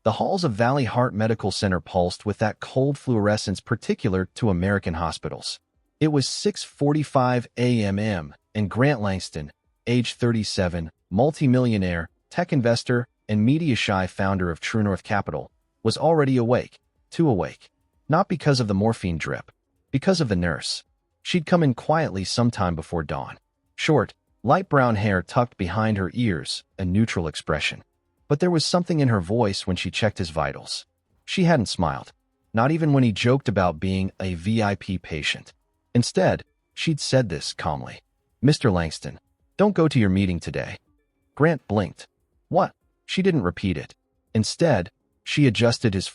The halls of Valley Heart Medical Center pulsed with that cold fluorescence particular to American hospitals. It was 6:45 a.m. and Grant Langston, age 37, multimillionaire, tech investor, and media-shy founder of True North Capital, was already awake, too awake. Not because of the morphine drip, because of the nurse. She'd come in quietly sometime before dawn. Short, light brown hair tucked behind her ears, a neutral expression. But there was something in her voice when she checked his vitals. She hadn't smiled, not even when he joked about being a VIP patient. Instead, she'd said this calmly. "Mr. Langston, don't go to your meeting today." Grant blinked. What? She didn't repeat it. Instead, she adjusted his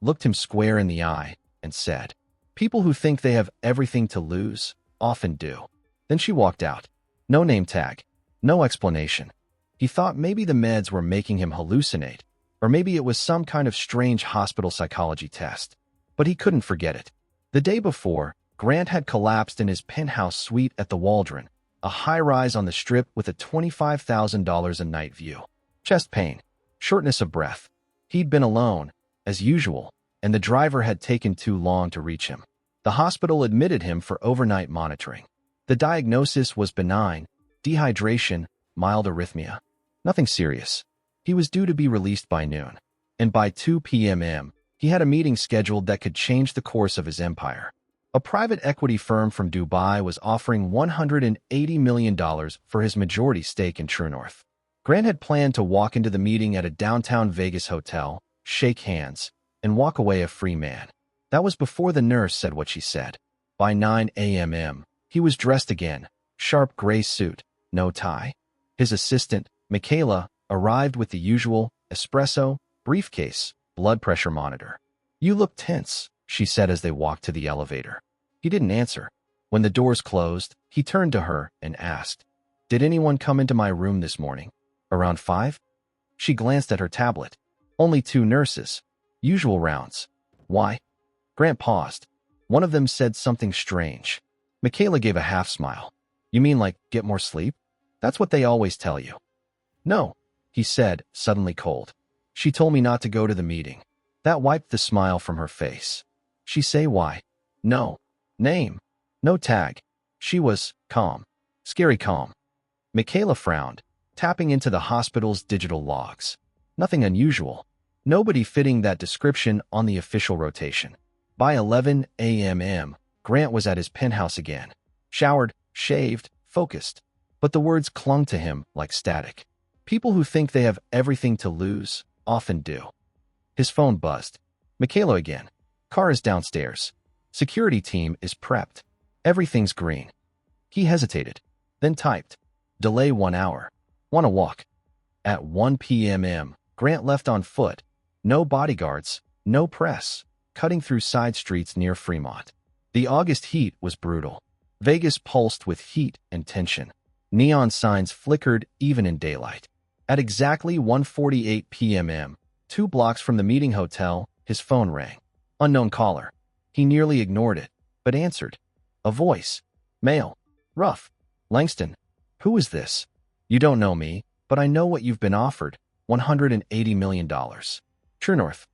looked him square in the eye, and said, "People who think they have everything to lose often do." Then she walked out. No name tag. No explanation. He thought maybe the meds were making him hallucinate, or maybe it was some kind of strange hospital psychology test. But he couldn't forget it. The day before, Grant had collapsed in his penthouse suite at the Waldron, a high-rise on the Strip with a $25,000 a night view. Chest pain. Shortness of breath. He'd been alone, as usual, and the driver had taken too long to reach him. The hospital admitted him for overnight monitoring. The diagnosis was benign, dehydration, mild arrhythmia. Nothing serious. He was due to be released by noon. And by 2 p.m. he had a meeting scheduled that could change the course of his empire. A private equity firm from Dubai was offering $180 million for his majority stake in True North. Grant had planned to walk into the meeting at a downtown Vegas hotel, shake hands, and walk away a free man. That was before the nurse said what she said. By 9 a.m., he was dressed again, sharp gray suit, no tie. His assistant, Michaela, arrived with the usual espresso, briefcase, blood pressure monitor. "You look tense," she said as they walked to the elevator. He didn't answer. When the doors closed, he turned to her and asked, "Did anyone come into my room this morning? Around 5? She glanced at her tablet. "Only 2 nurses. Usual rounds." "Why?" Grant paused. One of them said something strange. Michaela gave a half smile. "You mean like, get more sleep? That's what they always tell you." "No," he said, suddenly cold. "She told me not to go to the meeting." That wiped the smile from her face. "She say why?" "No. Name. No tag." She was calm. Scary calm. Michaela frowned, tapping into the hospital's digital logs. Nothing unusual. Nobody fitting that description on the official rotation. By 11 a.m., Grant was at his penthouse again. Showered, shaved, focused. But the words clung to him like static. People who think they have everything to lose often do. His phone buzzed. Michaela again. "Car is downstairs. Security team is prepped. Everything's green." He hesitated, then typed, "Delay 1 hour. Wanna walk?" At 1 p.m., Grant left on foot. No bodyguards, no press, cutting through side streets near Fremont. The August heat was brutal. Vegas pulsed with heat and tension. Neon signs flickered even in daylight. At exactly 1:48 p.m., 2 blocks from the meeting hotel, his phone rang. Unknown caller. He nearly ignored it, but answered. A voice. Male. Rough. "Langston. Who is this?" "You don't know me, but I know what you've been offered. $180 million. True North."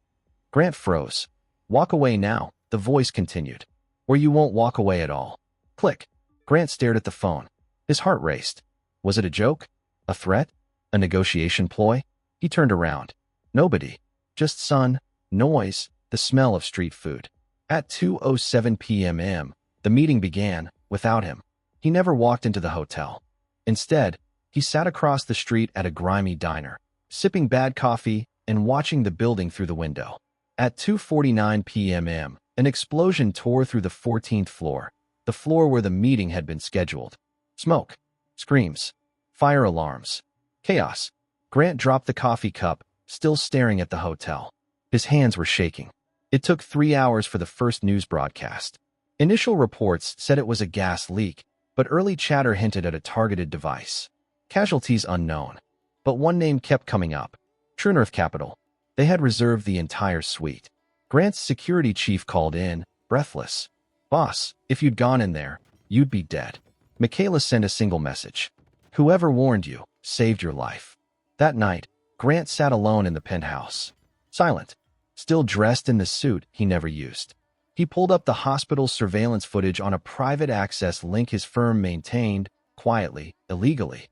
Grant froze. "Walk away now," the voice continued. "Or you won't walk away at all." Click. Grant stared at the phone. His heart raced. Was it a joke? A threat? A negotiation ploy? He turned around. Nobody. Just sun, noise, the smell of street food. At 2:07 p.m., the meeting began, without him. He never walked into the hotel. Instead, he sat across the street at a grimy diner, sipping bad coffee and watching the building through the window. At 2:49 p.m., an explosion tore through the 14th floor, the floor where the meeting had been scheduled. Smoke. Screams. Fire alarms. Chaos. Grant dropped the coffee cup, still staring at the hotel. His hands were shaking. It took 3 hours for the first news broadcast. Initial reports said it was a gas leak, but early chatter hinted at a targeted device. Casualties unknown. But one name kept coming up. True North Capital. They had reserved the entire suite. Grant's security chief called in, breathless. "Boss, if you'd gone in there, you'd be dead." Michaela sent a single message. "Whoever warned you saved your life." That night, Grant sat alone in the penthouse. silent, still dressed in the suit he never used. He pulled up the hospital's surveillance footage on a private access link his firm maintained, quietly, illegally.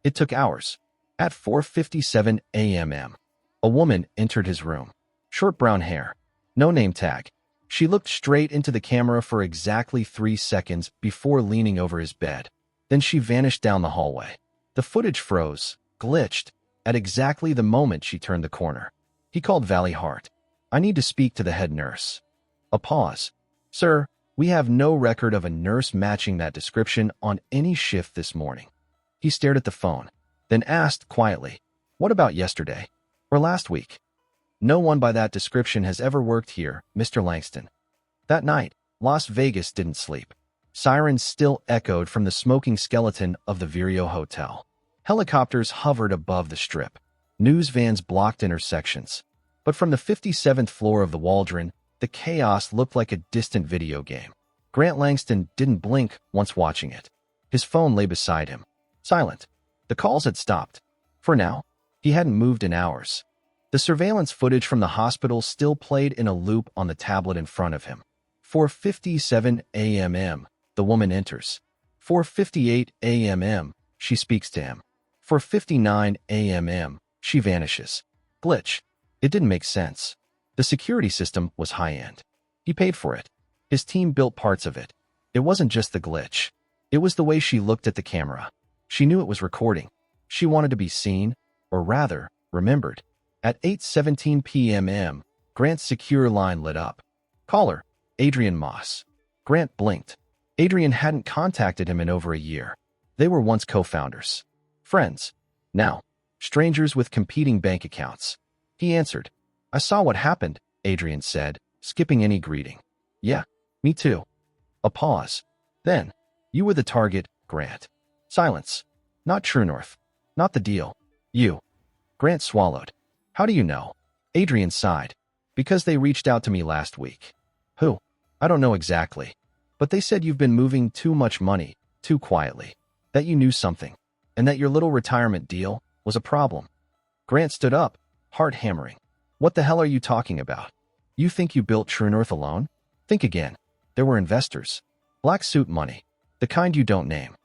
It took hours. At 4:57 a.m., a woman entered his room. Short brown hair. No name tag. She looked straight into the camera for exactly 3 seconds before leaning over his bed. Then she vanished down the hallway. The footage froze, glitched, at exactly the moment she turned the corner. He called Valley Hart. "I need to speak to the head nurse." A pause. "Sir, we have no record of a nurse matching that description on any shift this morning." He stared at the phone, then asked quietly, "What about yesterday? Or last week?" "No one by that description has ever worked here, Mr. Langston." That night, Las Vegas didn't sleep. Sirens still echoed from the smoking skeleton of the Vireo Hotel. Helicopters hovered above the Strip. News vans blocked intersections. But from the 57th floor of the Waldron, the chaos looked like a distant video game. Grant Langston didn't blink once watching it. His phone lay beside him, silent. The calls had stopped. For now, he hadn't moved in hours. The surveillance footage from the hospital still played in a loop on the tablet in front of him. 4:57 a.m. The woman enters. 4:58 a.m. She speaks to him. 4:59 a.m. She vanishes. Glitch. It didn't make sense. The security system was high-end. He paid for it. His team built parts of it. It wasn't just the glitch. It was the way she looked at the camera. She knew it was recording. She wanted to be seen, or rather, remembered. At 8:17 p.m., Grant's secure line lit up. Caller, Adrian Moss. Grant blinked. Adrian hadn't contacted him in over a year. They were once co-founders. Friends. Now, strangers with competing bank accounts. He answered. "I saw what happened," Adrian said, skipping any greeting. "Yeah, me too." A pause. Then, "You were the target, Grant." Silence. "Not True North. Not the deal. You." Grant swallowed. "How do you know?" Adrian sighed. "Because they reached out to me last week." "Who?" "I don't know exactly. But they said you've been moving too much money, too quietly. That you knew something. And that your little retirement deal was a problem." Grant stood up, heart hammering. "What the hell are you talking about? You think you built True North alone? Think again. There were investors. Black suit money. The kind you don't name."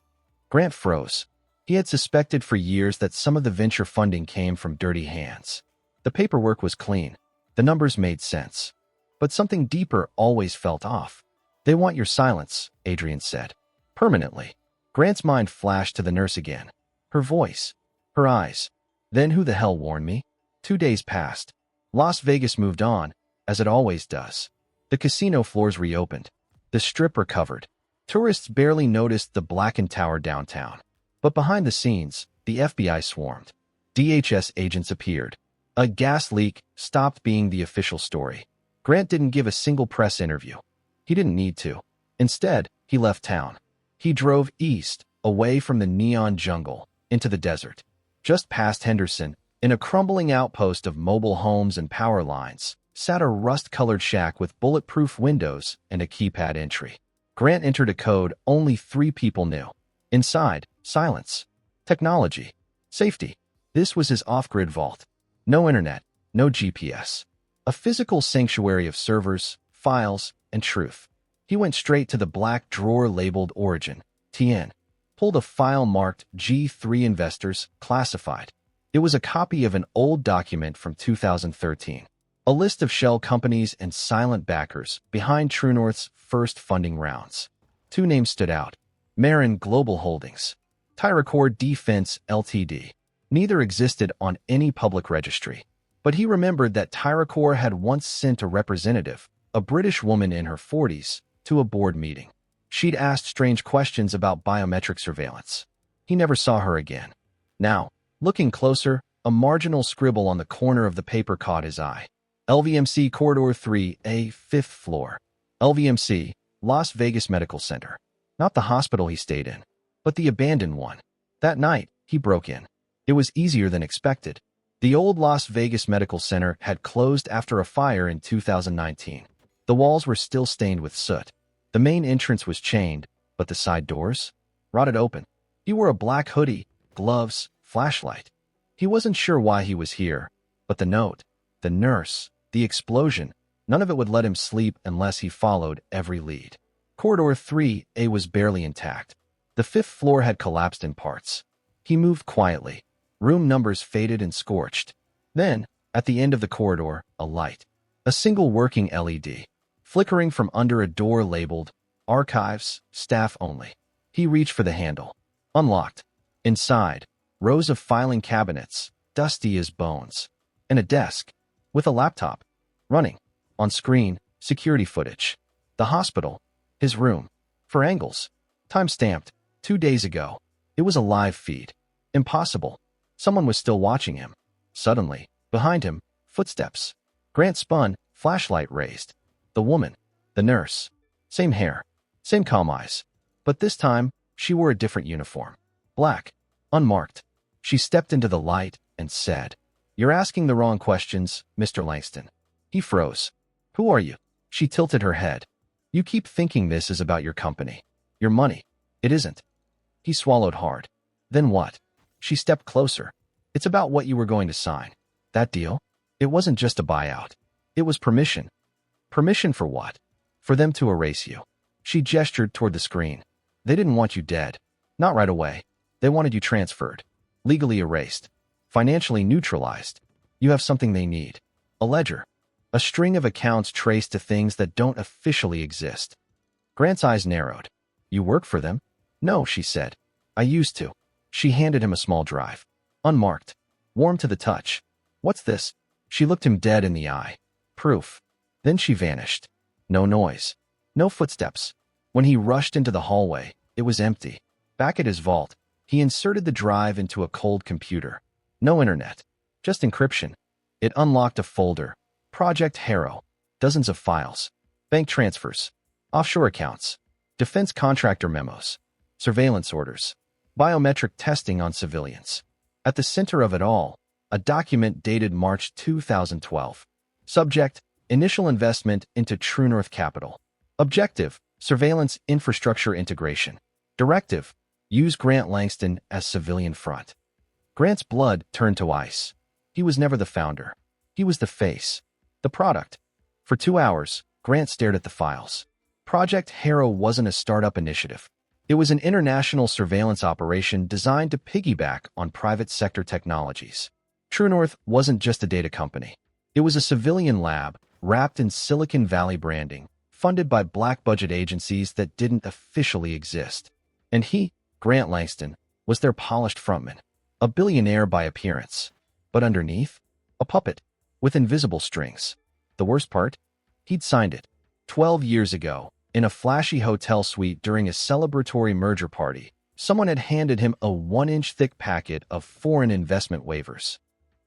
Grant froze. He had suspected for years that some of the venture funding came from dirty hands. The paperwork was clean. The numbers made sense. But something deeper always felt off. "They want your silence," Adrian said. "Permanently." Grant's mind flashed to the nurse again. Her voice. Her eyes. Then who the hell warned me? 2 days passed. Las Vegas moved on, as it always does. The casino floors reopened. The Strip recovered. Tourists barely noticed the blackened tower downtown. But behind the scenes, the FBI swarmed. DHS agents appeared. A gas leak stopped being the official story. Grant didn't give a single press interview. He didn't need to. Instead, he left town. He drove east, away from the neon jungle, into the desert. Just past Henderson, in a crumbling outpost of mobile homes and power lines, sat a rust-colored shack with bulletproof windows and a keypad entry. Grant entered a code only 3 people knew. Inside, silence. Technology. Safety. This was his off-grid vault. No internet, no GPS. A physical sanctuary of servers, files, and truth. He went straight to the black drawer labeled Origin, TN. Pulled a file marked G3 Investors, classified. It was a copy of an old document from 2013. A list of shell companies and silent backers behind True North's first funding rounds. 2 names stood out. Marin Global Holdings. Tyracore Defense Ltd. Neither existed on any public registry. But he remembered that Tyracore had once sent a representative, a British woman in her 40s, to a board meeting. She'd asked strange questions about biometric surveillance. He never saw her again. Now, looking closer, a marginal scribble on the corner of the paper caught his eye. LVMC Corridor 3A, 5th floor. LVMC, Las Vegas Medical Center. Not the hospital he stayed in, but the abandoned one. That night, he broke in. It was easier than expected. The old Las Vegas Medical Center had closed after a fire in 2019. The walls were still stained with soot. The main entrance was chained, but the side doors? Rotted open. He wore a black hoodie, gloves, flashlight. He wasn't sure why he was here, but the note. the nurse, the explosion. None of it would let him sleep unless he followed every lead. Corridor 3A was barely intact. The fifth floor had collapsed in parts. He moved quietly. Room numbers faded and scorched. Then, at the end of the corridor, a light. A single working LED, flickering from under a door labeled Archives, Staff Only. He reached for the handle. Unlocked. Inside, rows of filing cabinets, dusty as bones. And a desk, with a laptop, running. On screen, security footage. The hospital. His room. For angles. Time-stamped. 2 days ago. It was a live feed. Impossible. Someone was still watching him. Suddenly, behind him, footsteps. Grant spun, flashlight raised. The woman. The nurse. Same hair. Same calm eyes. But this time, she wore a different uniform. Black. Unmarked. She stepped into the light and said, "You're asking the wrong questions, Mr. Langston." He froze. "Who are you?" She tilted her head. "You keep thinking this is about your company. Your money. It isn't." He swallowed hard. "Then what?" She stepped closer. "It's about what you were going to sign. That deal? It wasn't just a buyout. It was permission." "Permission for what?" "For them to erase you." She gestured toward the screen. "They didn't want you dead. Not right away. They wanted you transferred. Legally erased. Financially neutralized. You have something they need. A ledger. A string of accounts traced to things that don't officially exist." Grant's eyes narrowed. "You work for them?" "No," she said. "I used to." She handed him a small drive. Unmarked. Warm to the touch. "What's this?" She looked him dead in the eye. "Proof." Then she vanished. No noise. No footsteps. When he rushed into the hallway, it was empty. Back at his vault, he inserted the drive into a cold computer. No internet. Just encryption. It unlocked a folder. Project Harrow. Dozens of files. Bank transfers. Offshore accounts. Defense contractor memos. Surveillance orders. Biometric testing on civilians. At the center of it all, a document dated March 2012. Subject: Initial investment into True North Capital. Objective: Surveillance infrastructure integration. Directive: Use Grant Langston as civilian front. Grant's blood turned to ice. He was never the founder. He was the face. The product. For 2 hours, Grant stared at the files. Project Harrow wasn't a startup initiative. It was an international surveillance operation designed to piggyback on private sector technologies. True North wasn't just a data company. It was a civilian lab, wrapped in Silicon Valley branding, funded by black-budget agencies that didn't officially exist. And he, Grant Langston, was their polished frontman, a billionaire by appearance. But underneath, a puppet, with invisible strings. The worst part? He'd signed it, 12 years ago, in a flashy hotel suite during a celebratory merger party. Someone had handed him a 1-inch thick packet of foreign investment waivers.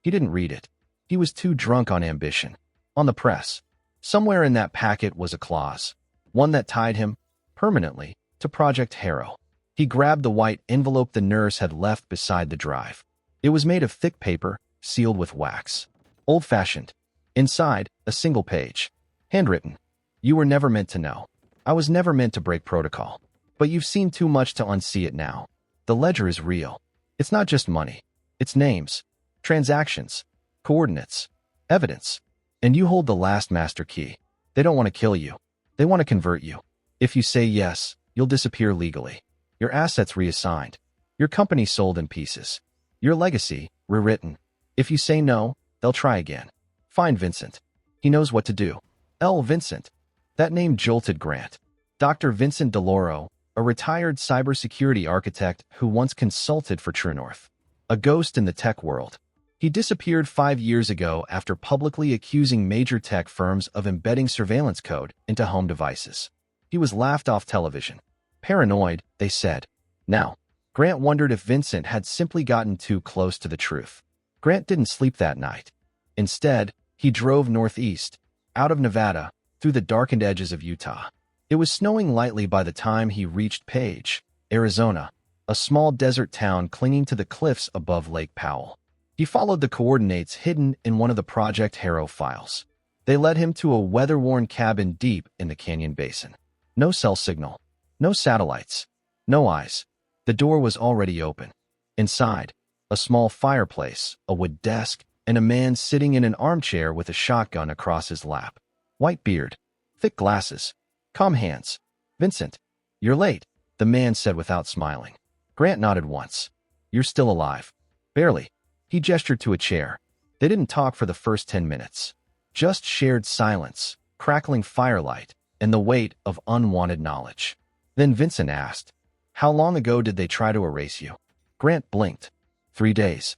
He didn't read it. He was too drunk on ambition. On the press. Somewhere in that packet was a clause, one that tied him, permanently, to Project Harrow. He grabbed the white envelope the nurse had left beside the drive. It was made of thick paper, sealed with wax. Old-fashioned. Inside, a single page. Handwritten. "You were never meant to know. I was never meant to break protocol. But you've seen too much to unsee it now. The ledger is real. It's not just money. It's names, transactions, coordinates, evidence. And you hold the last master key. They don't want to kill you. They want to convert you. If you say yes, you'll disappear legally. Your assets reassigned. Your company sold in pieces. Your legacy rewritten. If you say no, they'll try again. Find Vincent. He knows what to do." Vincent. That name jolted Grant. Dr. Vincent DeLauro, a retired cybersecurity architect who once consulted for True North. A ghost in the tech world. He disappeared 5 years ago after publicly accusing major tech firms of embedding surveillance code into home devices. He was laughed off television. Paranoid, they said. Now, Grant wondered if Vincent had simply gotten too close to the truth. Grant didn't sleep that night. Instead, he drove northeast, out of Nevada, through the darkened edges of Utah. It was snowing lightly by the time he reached Page, Arizona, a small desert town clinging to the cliffs above Lake Powell. He followed the coordinates hidden in one of the Project Harrow files. They led him to a weather-worn cabin deep in the canyon basin. No cell signal. No satellites. No eyes. The door was already open. Inside, a small fireplace, a wood desk, and a man sitting in an armchair with a shotgun across his lap. White beard, thick glasses, calm hands. "Vincent, you're late," the man said without smiling. Grant nodded once. "You're still alive." "Barely." He gestured to a chair. They didn't talk for the first 10 minutes. Just shared silence, crackling firelight, and the weight of unwanted knowledge. Then Vincent asked, "How long ago did they try to erase you?" Grant blinked. 3 days.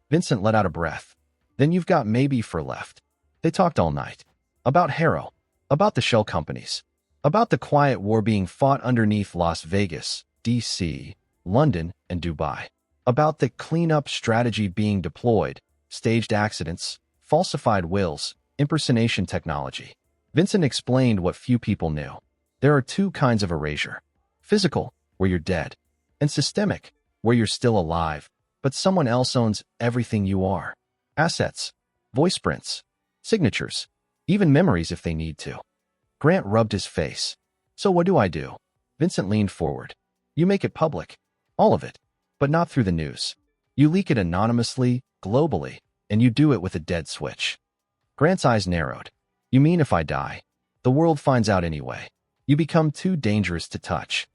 Vincent let out a breath. "Then you've got maybe for left." They talked all night. About Harrow. About the shell companies. About the quiet war being fought underneath Las Vegas, D.C., London, and Dubai. About the cleanup strategy being deployed, staged accidents, falsified wills, impersonation technology. Vincent explained what few people knew. There are 2 kinds of erasure. Physical, where you're dead, and systemic, where you're still alive, but someone else owns everything you are. Assets, voice prints, signatures, even memories if they need to. Grant rubbed his face. "So what do I do?" Vincent leaned forward. "You make it public. All of it. But not through the news. You leak it anonymously, globally, and you do it with a dead switch." Grant's eyes narrowed. "You mean if I die, the world finds out anyway? You become too dangerous to touch."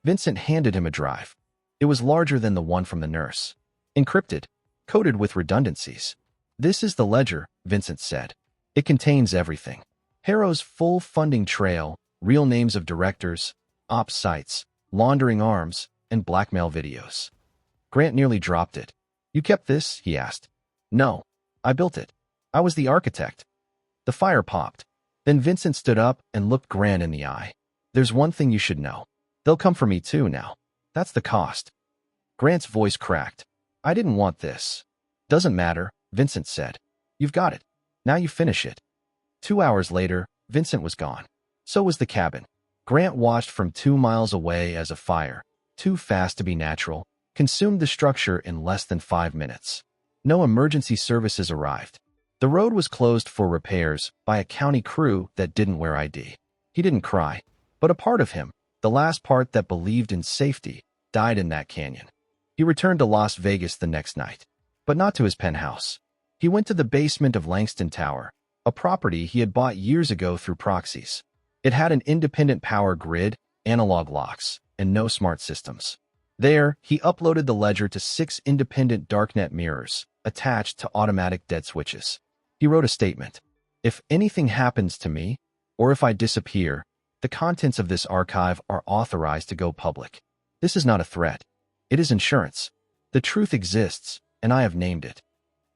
Vincent handed him a drive. It was larger than the one from the nurse. Encrypted, coded with redundancies. "This is the ledger," Vincent said. "It contains everything. Harrow's full funding trail, real names of directors, ops sites, laundering arms, and blackmail videos." Grant nearly dropped it. "You kept this?" he asked. "No. I built it. I was the architect." The fire popped. Then Vincent stood up and looked Grant in the eye. "There's one thing you should know. They'll come for me too now. That's the cost." Grant's voice cracked. "I didn't want this." "Doesn't matter," Vincent said. "You've got it. Now you finish it." 2 hours later, Vincent was gone. So was the cabin. Grant watched from 2 miles away as a fire, too fast to be natural, consumed the structure in less than 5 minutes. No emergency services arrived. The road was closed for repairs by a county crew that didn't wear ID. He didn't cry, but a part of him, the last part that believed in safety, died in that canyon. He returned to Las Vegas the next night, but not to his penthouse. He went to the basement of Langston Tower, a property he had bought years ago through proxies. It had an independent power grid, analog locks, and no smart systems. There, he uploaded the ledger to 6 independent darknet mirrors, attached to automatic dead switches. He wrote a statement. "If anything happens to me, or if I disappear, the contents of this archive are authorized to go public. This is not a threat. It is insurance. The truth exists, and I have named it."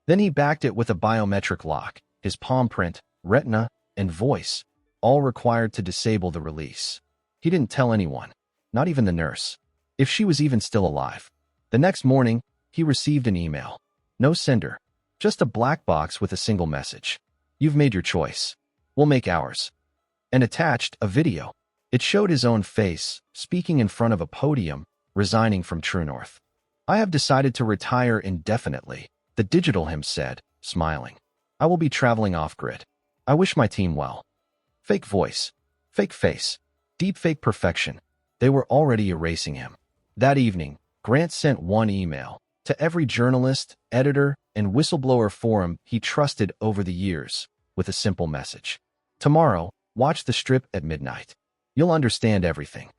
Then he backed it with a biometric lock, his palm print, retina, and voice, all required to disable the release. He didn't tell anyone, not even the nurse, if she was even still alive. The next morning, he received an email. No sender, just a black box with a single message. "You've made your choice. We'll make ours." And attached, a video. It showed his own face, speaking in front of a podium, resigning from True North. "I have decided to retire indefinitely," the digital him said, smiling. "I will be traveling off-grid. I wish my team well." Fake voice, fake face, deep fake perfection. They were already erasing him. That evening, Grant sent one email to every journalist, editor, and whistleblower forum he trusted over the years, with a simple message. "Tomorrow, watch the strip at midnight. You'll understand everything."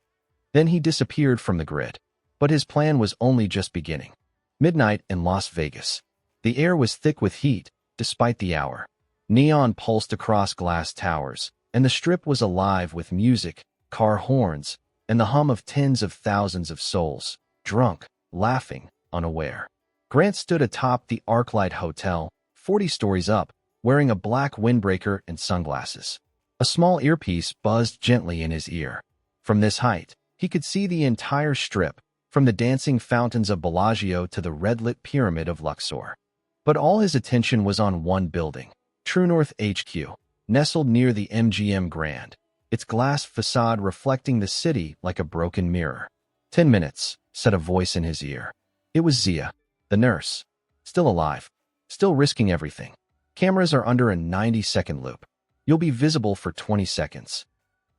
Then he disappeared from the grid. But his plan was only just beginning. Midnight in Las Vegas. The air was thick with heat, despite the hour. Neon pulsed across glass towers, and the strip was alive with music, car horns, and the hum of tens of thousands of souls, drunk, laughing, unaware. Grant stood atop the Arclight Hotel, 40 stories up, wearing a black windbreaker and sunglasses. A small earpiece buzzed gently in his ear. From this height, he could see the entire strip, from the dancing fountains of Bellagio to the red-lit pyramid of Luxor. But all his attention was on one building, True North HQ, nestled near the MGM Grand, its glass facade reflecting the city like a broken mirror. 10 minutes, said a voice in his ear. It was Zia, the nurse. Still alive. Still risking everything. Cameras are under a 90-second loop. You'll be visible for 20 seconds.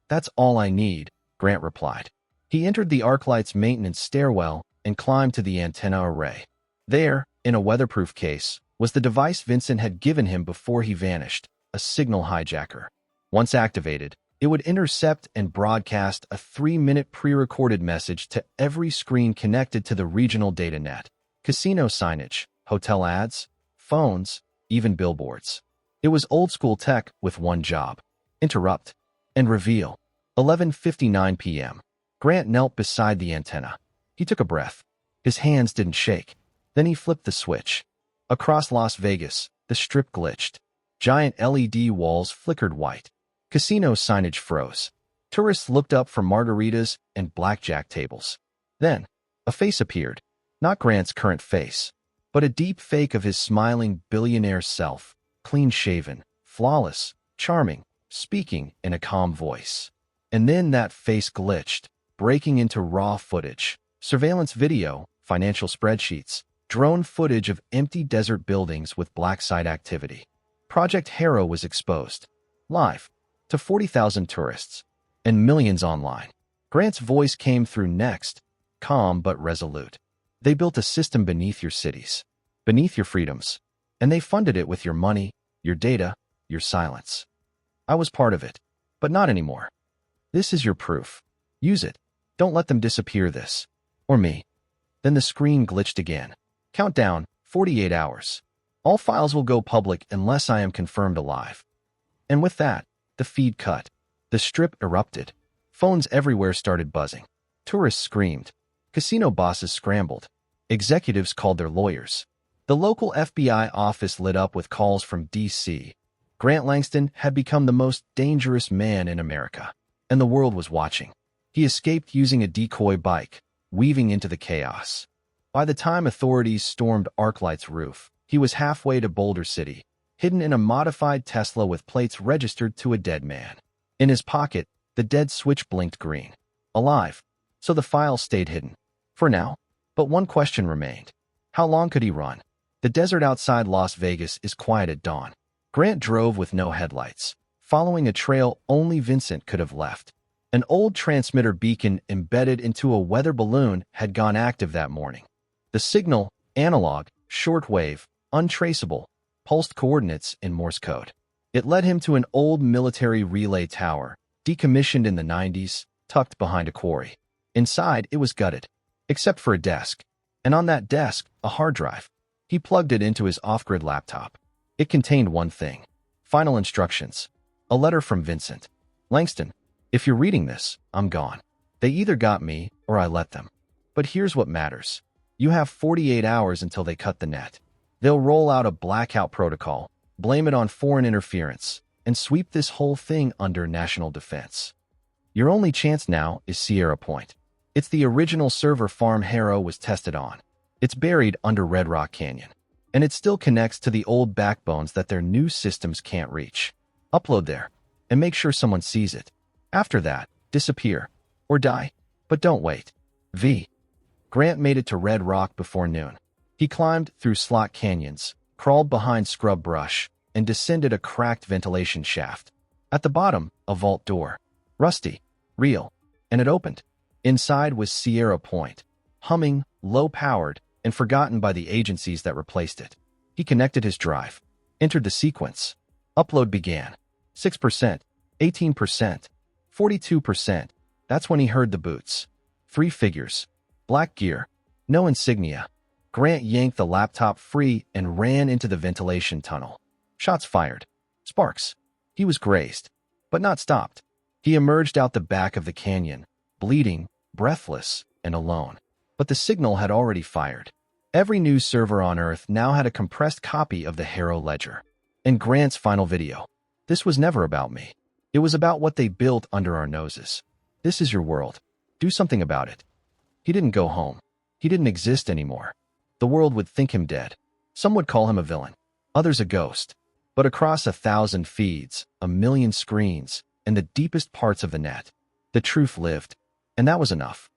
That's all I need, Grant replied. He entered the Arclight's maintenance stairwell and climbed to the antenna array. There, in a weatherproof case, was the device Vincent had given him before he vanished, a signal hijacker. Once activated, it would intercept and broadcast a 3-minute pre-recorded message to every screen connected to the regional data net. Casino signage, hotel ads, phones, even billboards. It was old-school tech with one job: interrupt and reveal. 11:59 p.m. Grant knelt beside the antenna. He took a breath. His hands didn't shake. Then he flipped the switch. Across Las Vegas, the strip glitched. Giant LED walls flickered white. Casino signage froze. Tourists looked up for margaritas and blackjack tables. Then, a face appeared. Not Grant's current face, but a deep fake of his smiling billionaire self, clean-shaven, flawless, charming, speaking in a calm voice. And then that face glitched, breaking into raw footage, surveillance video, financial spreadsheets, drone footage of empty desert buildings with black site activity. Project Hero was exposed, live, to 40,000 tourists, and millions online. Grant's voice came through next, calm but resolute. They built a system beneath your cities, beneath your freedoms, and they funded it with your money, your data, your silence. I was part of it, but not anymore. This is your proof. Use it. Don't let them disappear this. Or me. Then the screen glitched again. Countdown, 48 hours. All files will go public unless I am confirmed alive. And with that, the feed cut. The strip erupted. Phones everywhere started buzzing. Tourists screamed. Casino bosses scrambled. Executives called their lawyers. The local FBI office lit up with calls from D.C. Grant Langston had become the most dangerous man in America, and the world was watching. He escaped using a decoy bike, weaving into the chaos. By the time authorities stormed ArcLight's roof, he was halfway to Boulder City, hidden in a modified Tesla with plates registered to a dead man. In his pocket, the dead switch blinked green. Alive, so the file stayed hidden. For now. But one question remained. How long could he run? The desert outside Las Vegas is quiet at dawn. Grant drove with no headlights, following a trail only Vincent could have left. An old transmitter beacon embedded into a weather balloon had gone active that morning. The signal, analog, shortwave, untraceable, pulsed coordinates in Morse code. It led him to an old military relay tower, decommissioned in the 90s, tucked behind a quarry. Inside, it was gutted, except for a desk. And on that desk, a hard drive. He plugged it into his off-grid laptop. It contained one thing. Final instructions. A letter from Vincent. Langston, if you're reading this, I'm gone. They either got me, or I let them. But here's what matters. You have 48 hours until they cut the net. They'll roll out a blackout protocol, blame it on foreign interference, and sweep this whole thing under national defense. Your only chance now is Sierra Point. It's the original server farm Hero was tested on. It's buried under Red Rock Canyon, and it still connects to the old backbones that their new systems can't reach. Upload there, and make sure someone sees it. After that, disappear, or die, but don't wait. V. Grant made it to Red Rock before noon. He climbed through slot canyons, crawled behind scrub brush, and descended a cracked ventilation shaft. At the bottom, a vault door. Rusty, real, and it opened. Inside was Sierra Point, humming, low-powered, and forgotten by the agencies that replaced it. He connected his drive, entered the sequence. Upload began. 6%, 18%, 42%. That's when he heard the boots. 3 figures. Black gear. No insignia. Grant yanked the laptop free and ran into the ventilation tunnel. Shots fired. Sparks. He was grazed, but not stopped. He emerged out the back of the canyon, bleeding, breathless, and alone. But the signal had already fired. Every news server on Earth now had a compressed copy of the Hero Ledger. And Grant's final video. This was never about me. It was about what they built under our noses. This is your world. Do something about it. He didn't go home. He didn't exist anymore. The world would think him dead. Some would call him a villain. Others a ghost. But across 1,000 feeds, 1,000,000 screens, and the deepest parts of the net, the truth lived. And that was enough.